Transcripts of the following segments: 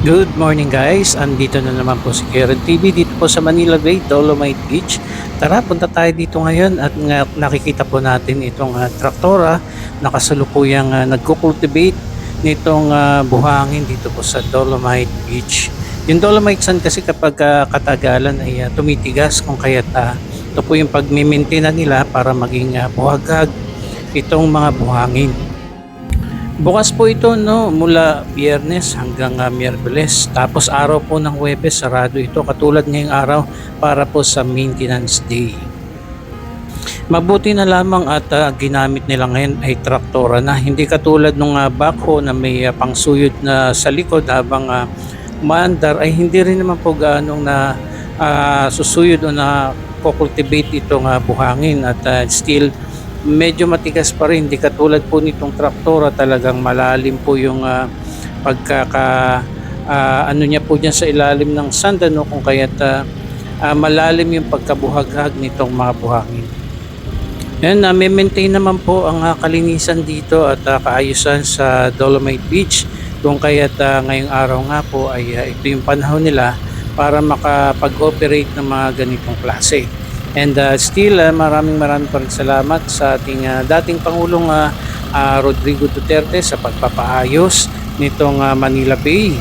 Good morning guys, andito na naman po si Karen TV dito po sa Manila Bay, Dolomite Beach. Tara, punta tayo dito ngayon at nakikita po natin itong traktora na kasalukuyang nagko-cultivate nitong buhangin dito po sa Dolomite Beach. Yung Dolomite sand kasi kapag katagalan ay tumitigas kung kaya't ito po yung pagmimintina nila para maging buhagag itong mga buhangin. Bukas po ito no mula Biyernes hanggang Miyerkules. Tapos araw po ng Huwebes sarado ito katulad ngayong araw para po sa maintenance day. Mabuti na lamang at ginamit nila ngayon ay traktora na hindi katulad nung backhoe na may pangsuyod na sa likod habang umaandar ay hindi rin naman po ganong na susuyod o na cultivate itong buhangin at still medyo matigas pa rin, hindi katulad po nitong traktora, talagang malalim po yung ano niya po dyan sa ilalim ng sand ano, kung kaya't malalim yung pagkabuhaghag nitong mga buhangin. Yan, may-maintain naman po ang kalinisan dito at kaayusan sa Dolomite Beach, kung kaya't ngayong araw nga po ay ito yung panahon nila para makapag-operate ng mga ganitong klase. And still maraming pa rin salamat sa ating dating Pangulong Rodrigo Duterte sa pagpapaayos nitong Manila Bay.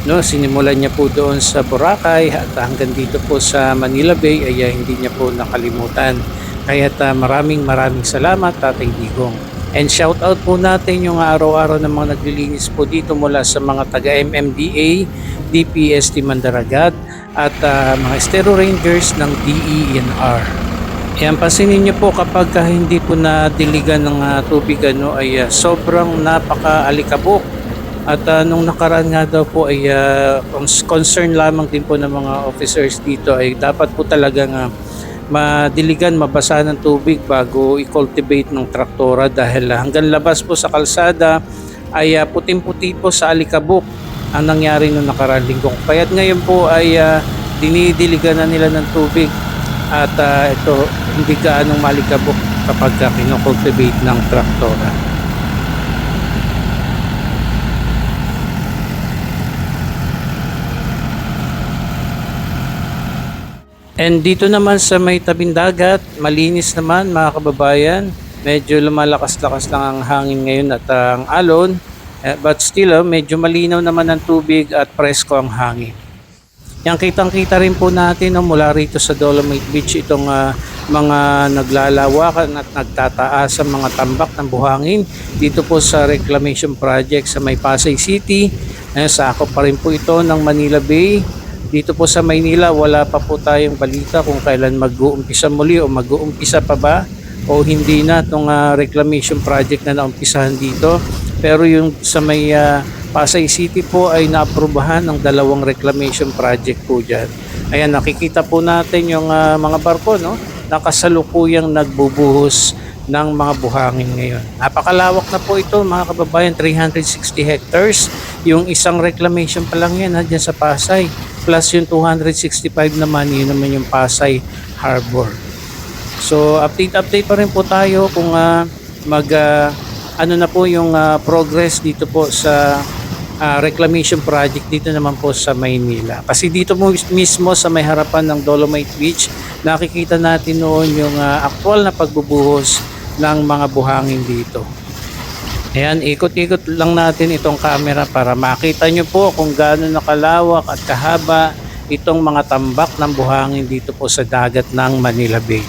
No, sinimulan niya po doon sa Boracay at hanggang dito po sa Manila Bay ay hindi niya po nakalimutan. Kaya't maraming salamat Tatay Digong. And shout out po natin yung araw-araw ng mga naglilinis po dito mula sa mga taga MMDA, DPST Mandaragat at mga Estero Rangers ng DENR. Yan, pansinin niyo po kapag hindi po nadiligan ng tubig ano, ay sobrang napaka-alikabok. At nung nakaraan nga daw po ay concern lamang din po ng mga officers dito ay dapat po talagang madiligan, mabasa ng tubig bago i-cultivate ng traktora dahil hanggang labas po sa kalsada ay puting-puti po sa alikabok ang nangyari noong nakaraang linggo. Kaya't ngayon po ay dinidiligan na nila ng tubig at ito hindi gaanong malikabok kapag kinocultivate ng traktora. And dito naman sa may tabing dagat, malinis naman mga kababayan. Medyo lumalakas-lakas lang ang hangin ngayon at ang alon. But still, medyo malinaw naman ang tubig at presko ang hangin. Yang kitang-kita rin po natin mula rito sa Dolomite Beach itong mga naglalawakan at nagtataas ang mga tambak ng buhangin dito po sa reclamation project sa may Pasay City. Sakop pa rin po ito ng Manila Bay. Dito po sa Maynila, wala pa po tayong balita kung kailan mag-uumpisa muli o mag-uumpisa pa ba o hindi na itong reclamation project na naumpisahan dito. Pero yung sa may Pasay City po ay naaprubahan ng 2 reclamation project po dyan. Ayan, nakikita po natin yung mga barko no, nakasalukuyang nagbubuhos ng mga buhangin ngayon. Napakalawak na po ito mga kababayan, 360 hectares. Yung isang reclamation pa lang yan dyan sa Pasay. Plus yung 265 naman, yun naman yung Pasay Harbor. So update pa rin po tayo kung ano na po yung progress dito po sa reclamation project dito naman po sa Maynila. Kasi dito mo mismo sa may harapan ng Dolomite Beach, nakikita natin noon yung aktual na pagbubuhos ng mga buhangin dito. Ayan, ikot-ikot lang natin itong camera para makita nyo po kung gaano nakalawak at kahaba itong mga tambak ng buhangin dito po sa dagat ng Manila Bay.